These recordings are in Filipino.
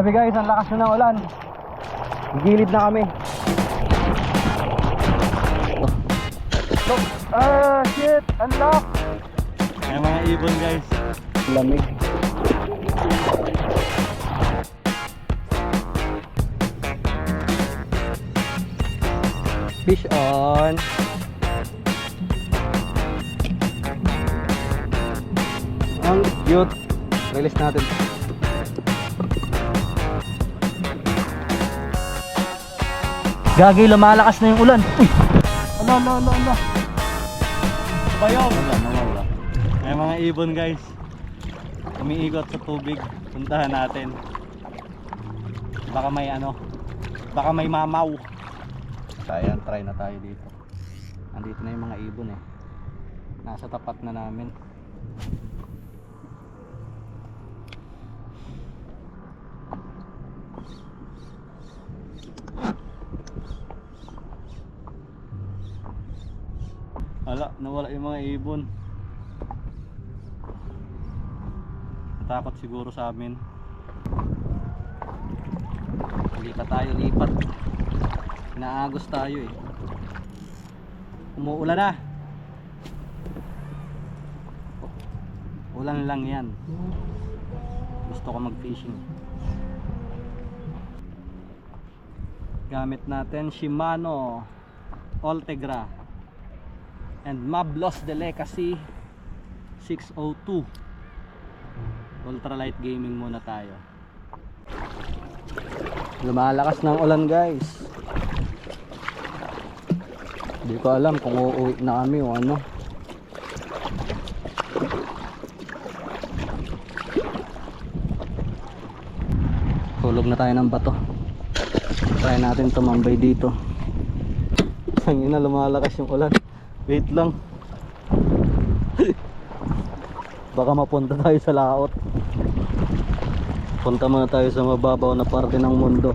Grabe guys, ang lakas na ng ulan. Gilid na kami. Look. Ah, shit, unlock. May mga ibon guys. Lamig. Fish on. Ang cute. Release natin. Gagi, lumalakas na yung ulan. Uy! Ala. Bayong. Wala. May mga ibon guys. Umiikot sa tubig. Puntahan natin. Baka may baka may mamaw. Ayan, try na tayo dito. Andito na yung mga ibon eh. Nasa tapat na namin. Wala, nawala yung mga ibon. Natakot siguro sa amin. Hindi ka tayo lipat. Inaagos tayo eh. Umuulan na. Ulan lang yan. Gusto ko mag fishing. Gamit natin Shimano Ultegra and Mablos Delicacy 602. Ultralight gaming muna tayo. Lumalakas ng ulan guys. Hindi ko alam kung uuwi na kami o ano. Tulog na tayo ng bato. Try natin tumambay dito. Ang ina, lumalakas yung ulan. Wait lang. Baka mapunta tayo sa laot. Punta muna tayo sa mababaw na parte ng mundo.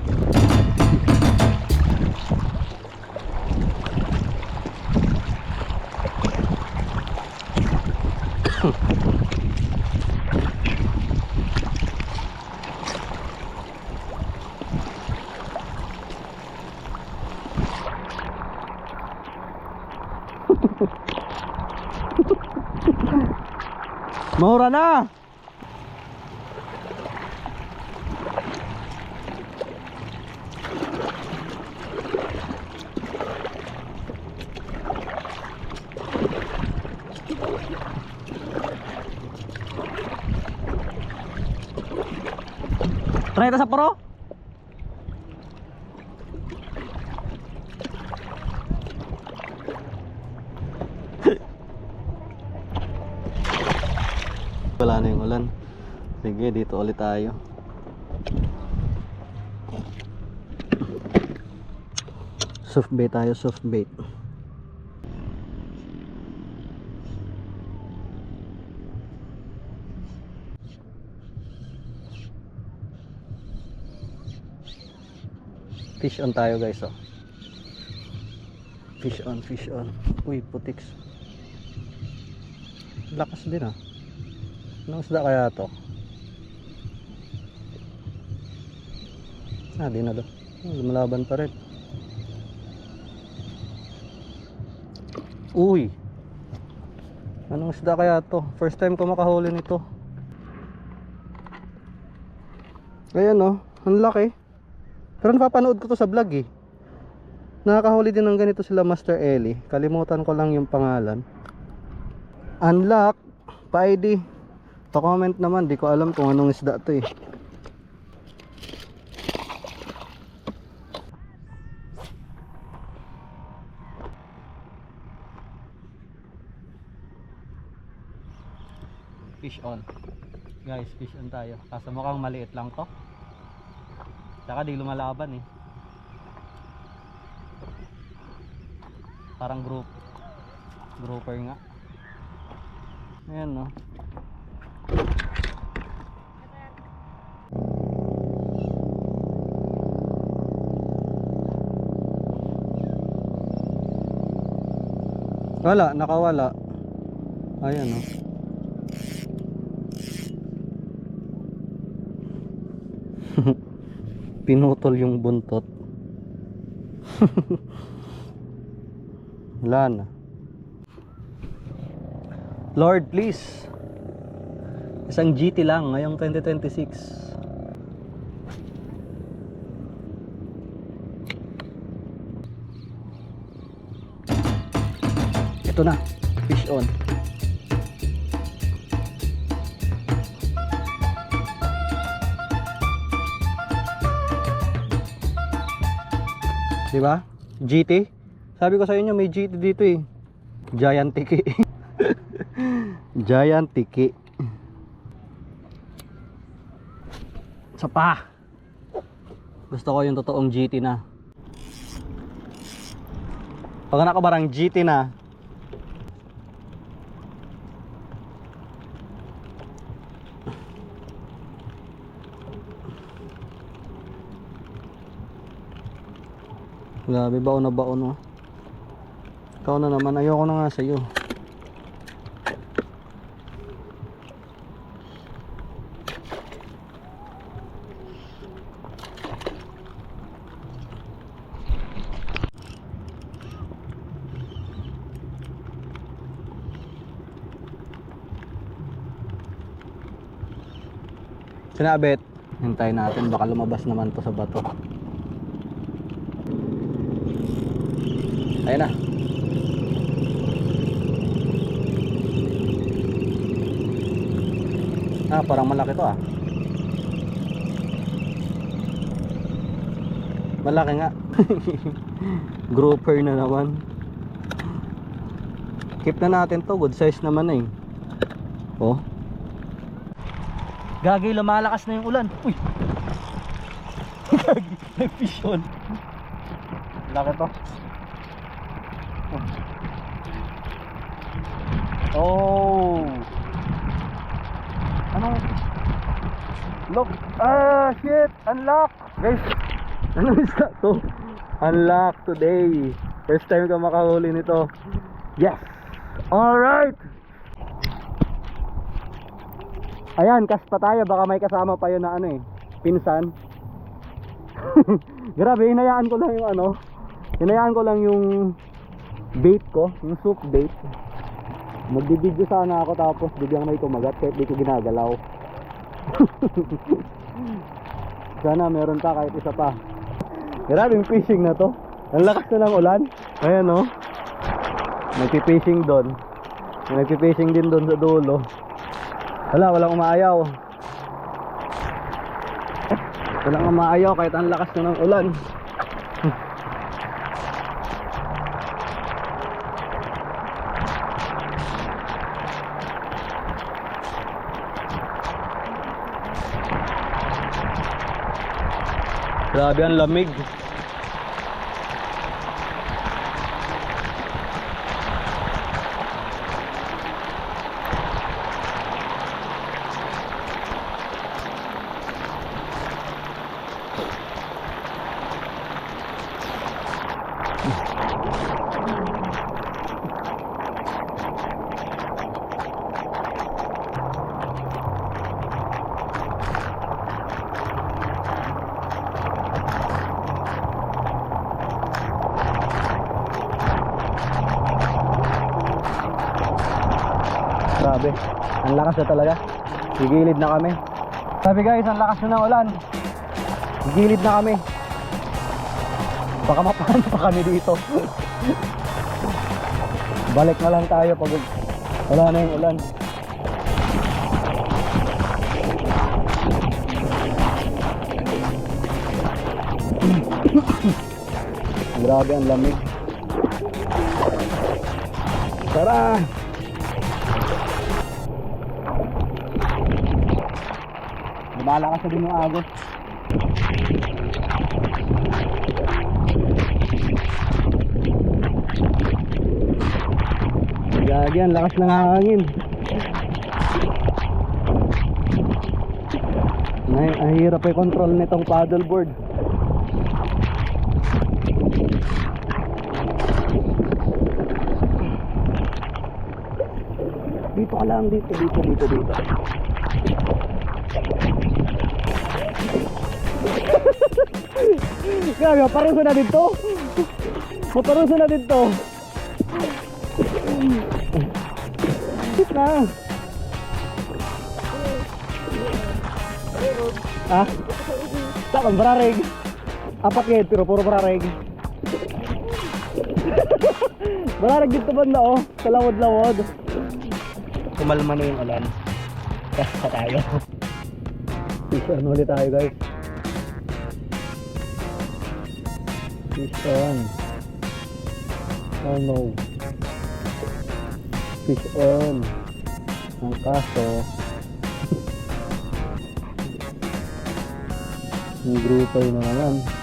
Mura na. Try ito sa puro. Wala na yung ulan. Sige, dito ulit tayo. Soft bait tayo, soft bait. Fish on tayo guys, oh. Fish on, fish on. Uy, putiks. Lakas din ah. Anong isda kaya to? Di na do. Lumalaban pa rin. Uy! Anong isda kaya to? First time ko makahuli nito. Ayan oh, ang laki. Pero napapanood ko to sa vlog eh. Nakakahuli din ng ganito sila Master Eli. Kalimutan ko lang yung pangalan. Unlock pa-ID. Pa-comment naman, di ko alam kung anong isda to eh. Fish on. Guys, fish on tayo. Kaso mukhang maliit lang to. Tsaka di lumalaban eh. Parang grouper nga. Ayan no. Wala, nakawala. Ayan oh. Pinutol yung buntot. Wala na. Lord, please. Isang GT lang ngayong 2026. Ito na, fish on. Diba? GT? Sabi ko sa inyo may GT dito eh. Giant tiki. Giant tiki. Sa pa. Gusto ko yung totoong GT na. Pag nakabarang GT na, grabe, baon na baon, oh. Ikaw na naman, ayoko na nga sa'yo. Sinabit, hintayin natin, baka lumabas naman to sa bato. Ayan na. Ah, parang malaki to ah. Malaki nga. Grouper na naman. Keep na natin to, good size naman eh. Oh. Gagi, lumalakas na yung ulan. Uy. Gagi, nag-fish on. Laki to. Oh. Ano? Look. Ah, shit. Unlock. Guys, ano isda to? Unlock today. First time ka makahuli nito. Yes. Alright. Ayan, cast pa tayo. Baka may kasama pa yun na ano eh, pinsan. Grabe, hinayaan ko lang yung ano, hinayaan ko lang yung bait ko, yung soup bait. Magbibideo sana ako tapos biglang may kumagat kahit di ko ginagalaw. Sana meron pa kahit isa pa. Grabing fishing na to. Ang lakas na ng ulan. Ayan oh. Nagpi-fishing doon. Nagpi-fishing din doon sa dulo. Walang umaayaw. Walang umaayaw kahit ang lakas na ng ulan. Grabe ang lamig. Grabe, ang lakas na talaga. Gigilid na kami. Sabi guys, ang lakas na ng ulan. Gigilid na kami. Baka mapahan pa kami dito. Balik na lang tayo pag wala na yung ulan. Grabe ang lamig. Tara! Lumalakas na din yung agos. Gagi, ang lakas ng hangin. Ang hirap ay control nitong paddleboard. Dito ka lang, dito. Grabe, maparuso na dito. Maparuso na dito. Sit na. Ah? Saan bararig? Apat ngayon, pero puro bararig. Bararig dito ba na oh? Sa lawod-lawod. Kumalma na yung ulan. Kasta tayo. Fish on ulit tayo guys. Fish on. Oh no. Fish on. Ang kaso yung grupo yun na naman.